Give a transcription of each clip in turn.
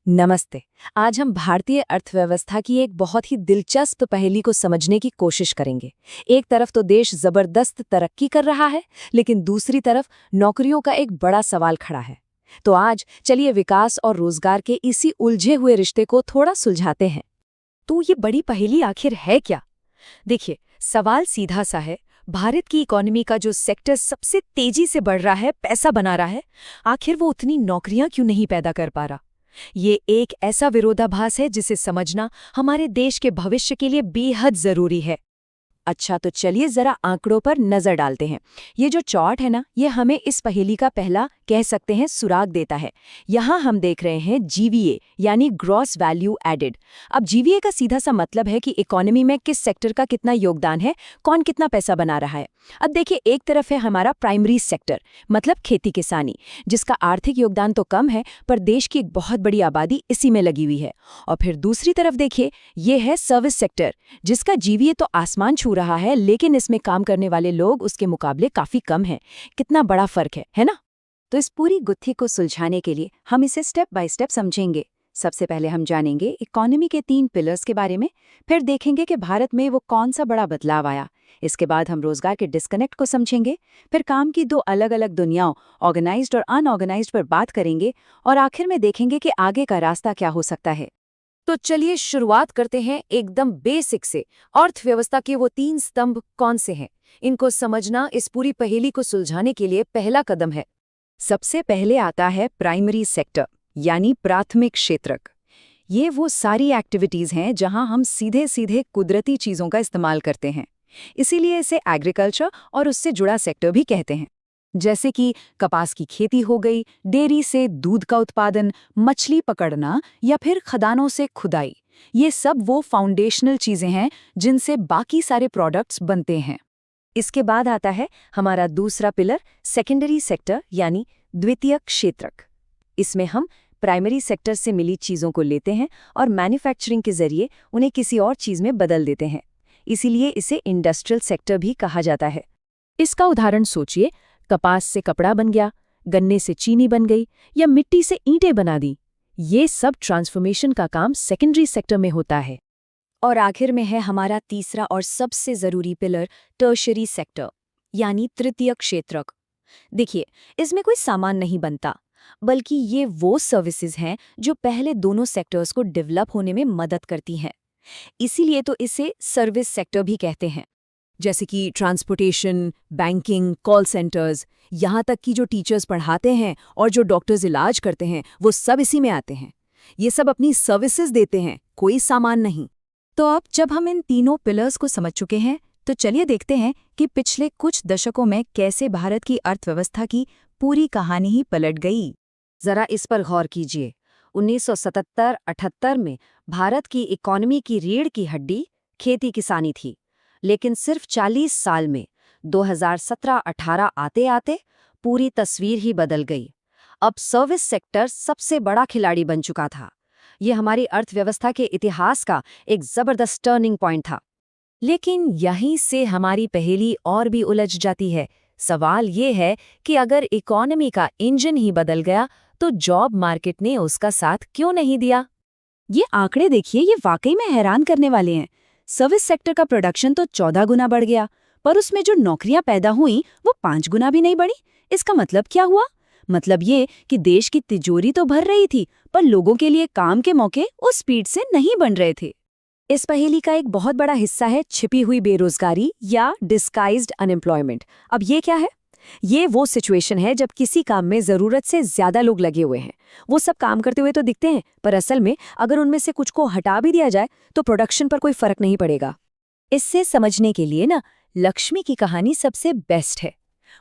नमस्ते। आज हम भारतीय अर्थव्यवस्था की एक बहुत ही दिलचस्प पहेली को समझने की कोशिश करेंगे। एक तरफ तो देश जबरदस्त तरक्की कर रहा है, लेकिन दूसरी तरफ नौकरियों का एक बड़ा सवाल खड़ा है। तो आज चलिए विकास और रोजगार के इसी उलझे हुए रिश्ते को थोड़ा सुलझाते हैं। तो ये बड़ी पहेली आखिर है क्या? देखिए, सवाल सीधा सा है। भारत की इकोनॉमी का जो सेक्टर सबसे तेजी से बढ़ रहा है, पैसा बना रहा है, आखिर वो उतनी नौकरियां क्यों नहीं पैदा कर पा रहा? ये एक ऐसा विरोधाभास है जिसे समझना हमारे देश के भविष्य के लिए बेहद जरूरी है। अच्छा, तो चलिए जरा आंकड़ों पर नजर डालते हैं। ये जो चार्ट है ना, ये हमें इस पहेली का पहला कह सकते हैं सुराग देता है। यहाँ हम देख रहे हैं जीवीए यानी ग्रॉस वैल्यू एडेड। अब जीवीए का सीधा सा मतलब है कि इकोनॉमी में किस सेक्टर का कितना योगदान है, कौन कितना पैसा बना रहा है। अब देखिए, एक तरफ है हमारा प्राइमरी सेक्टर, मतलब खेती किसानी, जिसका आर्थिक योगदान तो कम है, पर देश की एक बहुत बड़ी आबादी इसी में लगी हुई है। और फिर दूसरी तरफ देखिए, ये है सर्विस सेक्टर, जिसका जीवीए तो आसमान छू रहा है, लेकिन इसमें काम करने वाले लोग उसके मुकाबले काफी कम हैं। कितना बड़ा फर्क है ना? तो इस पूरी गुत्थी को सुलझाने के लिए हम इसे स्टेप बाय स्टेप समझेंगे। सबसे पहले हम जानेंगे इकोनॉमी के 3 पिलर्स के बारे में, फिर देखेंगे कि भारत में वो कौन सा बड़ा बदलाव आया। इसके बाद हम रोजगार के डिस्कनेक्ट को समझेंगे, फिर काम की 2 अलग-अलग दुनियाओं, ऑर्गेनाइज्ड और अनऑर्गेनाइज्ड पर बात करेंगे, और आखिर में देखेंगे कि आगे का रास्ता क्या हो सकता है। तो चलिए शुरुआत करते हैं एकदम बेसिक से। अर्थव्यवस्था के वो 3 स्तंभ कौन से हैं? इनको समझना इस पूरी पहेली को सुलझाने के लिए पहला कदम है। सबसे पहले आता है प्राइमरी सेक्टर, यानी प्राथमिक क्षेत्रक। ये वो सारी एक्टिविटीज हैं जहां हम सीधे सीधे कुदरती चीजों का इस्तेमाल करते हैं। इसीलिए इसे एग्रीकल्चर और उससे जुड़ा सेक्टर भी कहते हैं। जैसे कि कपास की खेती हो गई, डेयरी से दूध का उत्पादन, मछली पकड़ना या फिर खदानों से खुदाई। ये सब वो फाउंडेशनल चीजें हैं जिनसे बाकी सारे प्रोडक्ट्स बनते हैं। इसके बाद आता है हमारा दूसरा पिलर, सेकेंडरी सेक्टर यानी द्वितीयक क्षेत्रक। इसमें हम प्राइमरी सेक्टर से मिली चीज़ों को लेते हैं और मैन्युफैक्चरिंग के जरिए उन्हें किसी और चीज़ में बदल देते हैं। इसीलिए इसे इंडस्ट्रियल सेक्टर भी कहा जाता है। इसका उदाहरण सोचिए, कपास से कपड़ा बन गया, गन्ने से चीनी बन गई या मिट्टी से ईंटें बना दी। ये सब ट्रांसफॉर्मेशन का काम सेकेंडरी सेक्टर में होता है। और आखिर में है हमारा तीसरा और सबसे जरूरी पिलर, टर्शरी सेक्टर यानी तृतीयक क्षेत्रक। देखिए, इसमें कोई सामान नहीं बनता, बल्कि ये वो सर्विसेज हैं जो पहले दोनों सेक्टर्स को डेवलप होने में मदद करती हैं। इसीलिए तो इसे सर्विस सेक्टर भी कहते हैं। जैसे कि ट्रांसपोर्टेशन, बैंकिंग, कॉल सेंटर्स, यहाँ तक कि जो टीचर्स पढ़ाते हैं और जो डॉक्टर्स इलाज करते हैं, वो सब इसी में आते हैं। ये सब अपनी सर्विसेज देते हैं, कोई सामान नहीं। तो अब जब हम इन तीनों पिलर्स को समझ चुके हैं, तो चलिए देखते हैं कि पिछले कुछ दशकों में कैसे भारत की अर्थव्यवस्था की पूरी कहानी ही पलट गई। जरा इस पर गौर कीजिए। 1977-78 में भारत की इकोनॉमी की रीढ़ की हड्डी खेती किसानी थी, लेकिन सिर्फ 40 साल में 2017-18 आते आते पूरी तस्वीर ही बदल गई। अब सर्विस सेक्टर सबसे बड़ा खिलाड़ी बन चुका था। ये हमारी अर्थव्यवस्था के इतिहास का एक जबरदस्त टर्निंग पॉइंट था। लेकिन यहीं से हमारी पहेली और भी उलझ जाती है। सवाल ये है कि अगर इकोनॉमी का इंजन ही बदल गया, तो जॉब मार्केट ने उसका साथ क्यों नहीं दिया? ये आंकड़े देखिए, ये वाकई में हैरान करने वाले हैं। सर्विस सेक्टर का प्रोडक्शन तो 14 गुना बढ़ गया, पर उसमें जो नौकरियां पैदा हुई वो 5 गुना भी नहीं बढ़ी। इसका मतलब क्या हुआ? मतलब ये कि देश की तिजोरी तो भर रही थी, पर लोगों के लिए काम के मौके उस स्पीड से नहीं बन रहे थे। इस पहेली का एक बहुत बड़ा हिस्सा है छिपी हुई बेरोजगारी या डिस्गाइज्ड अनएम्प्लॉयमेंट। अब ये क्या है? ये वो सिचुएशन है जब किसी काम में जरूरत से ज्यादा लोग लगे हुए हैं। वो सब काम करते हुए तो दिखते हैं, पर असल में अगर उनमें से कुछ को हटा भी दिया जाए तो प्रोडक्शन पर कोई फर्क नहीं पड़ेगा। इससे समझने के लिए ना, लक्ष्मी की कहानी सबसे बेस्ट है।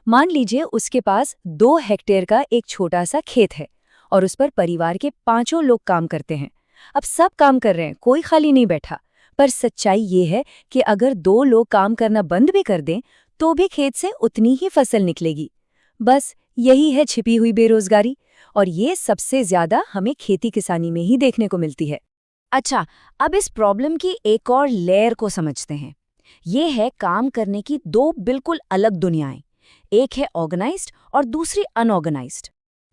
मान लीजिए उसके पास 2 हेक्टेयर का एक छोटा सा खेत है और उस पर परिवार के 5 लोग काम करते हैं। अब सब काम कर रहे हैं, कोई खाली नहीं बैठा। पर सच्चाई ये है कि अगर 2 लोग काम करना बंद भी कर दें, तो भी खेत से उतनी ही फसल निकलेगी। बस यही है छिपी हुई बेरोजगारी, और ये सबसे ज्यादा हमें खेती किसानी में ही देखने को मिलती है। अच्छा, अब इस प्रॉब्लम की एक और लेयर को समझते हैं। ये है काम करने की 2 बिल्कुल अलग दुनियाएं। एक है ऑर्गेनाइज्ड और दूसरी अनऑर्गेनाइज्ड।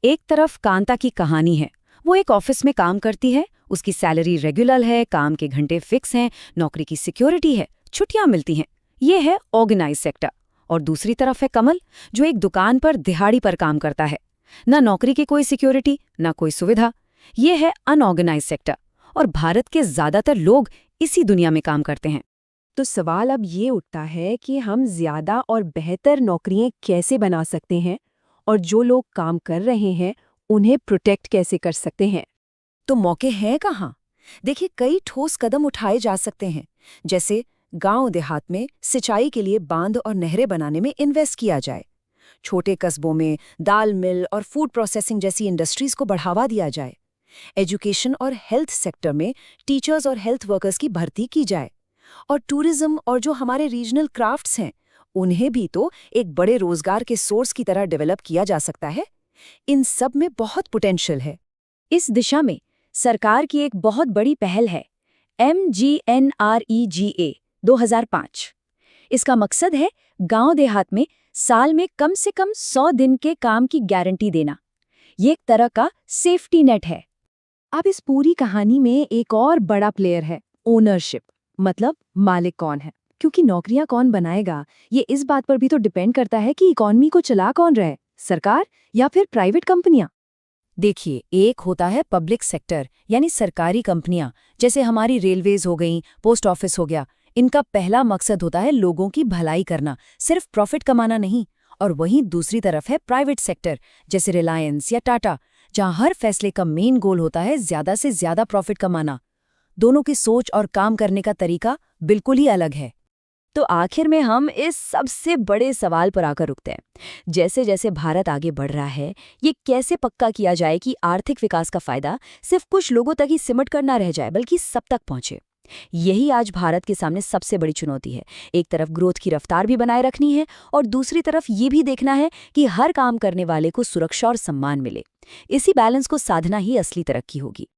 एक तरफ कांता की कहानी है, वो एक ऑफिस में काम करती है, उसकी सैलरी रेगुलर है, काम के घंटे फिक्स हैं, नौकरी की सिक्योरिटी है, छुट्टियां मिलती हैं। ये है ऑर्गेनाइज सेक्टर। और दूसरी तरफ है कमल, जो एक दुकान पर दिहाड़ी पर काम करता है। ना नौकरी की कोई सिक्योरिटी, ना कोई सुविधा। ये है अनऑर्गेनाइज सेक्टर। और भारत के ज्यादातर लोग इसी दुनिया में काम करते हैं। तो सवाल अब ये उठता है कि हम ज्यादा और बेहतर नौकरियां कैसे बना सकते हैं, और जो लोग काम कर रहे हैं उन्हें प्रोटेक्ट कैसे कर सकते हैं। तो मौके हैं कहाँ? देखिए, कई ठोस कदम उठाए जा सकते हैं। जैसे गांव देहात में सिंचाई के लिए बांध और नहरें बनाने में इन्वेस्ट किया जाए। छोटे कस्बों में दाल मिल और फूड प्रोसेसिंग जैसी इंडस्ट्रीज को बढ़ावा दिया जाए। एजुकेशन और हेल्थ सेक्टर में टीचर्स और हेल्थ वर्कर्स की भर्ती की जाए। और टूरिज्म और जो हमारे रीजनल क्राफ्ट्स हैं, उन्हें भी तो एक बड़े रोजगार के सोर्स की तरह डेवलप किया जा सकता है। इन सब में बहुत पोटेंशियल है। इस दिशा में सरकार की एक बहुत बड़ी पहल है, MGNREGA 2005। इसका मकसद है गांव देहात में साल में कम से कम 100 दिन के काम की गारंटी देना। ये एक तरह का सेफ्टी नेट है। अब इस पूरी कहानी में एक और बड़ा प्लेयर है, ओनरशिप। मतलब मालिक कौन है, क्योंकि नौकरियां कौन बनाएगा ये इस बात पर भी तो डिपेंड करता है कि इकॉनमी को चला कौन रहे, सरकार या फिर प्राइवेट कंपनियां। देखिए, एक होता है पब्लिक सेक्टर यानी सरकारी कंपनियां, जैसे हमारी रेलवेज हो गई, पोस्ट ऑफिस हो गया। इनका पहला मकसद होता है लोगों की भलाई करना, सिर्फ प्रॉफिट कमाना नहीं। और वहीं दूसरी तरफ है प्राइवेट सेक्टर, जैसे रिलायंस या टाटा, जहां हर फैसले का मेन गोल होता है ज्यादा से ज्यादा प्रॉफिट कमाना। दोनों की सोच और काम करने का तरीका बिल्कुल ही अलग है। तो आखिर में हम इस सबसे बड़े सवाल पर आकर रुकते हैं। जैसे जैसे भारत आगे बढ़ रहा है, ये कैसे पक्का किया जाए कि आर्थिक विकास का फायदा सिर्फ कुछ लोगों तक ही सिमट कर ना रह जाए, बल्कि सब तक पहुंचे। यही आज भारत के सामने सबसे बड़ी चुनौती है। एक तरफ ग्रोथ की रफ्तार भी बनाए रखनी है, और दूसरी तरफ ये भी देखना है कि हर काम करने वाले को सुरक्षा और सम्मान मिले। इसी बैलेंस को साधना ही असली तरक्की होगी।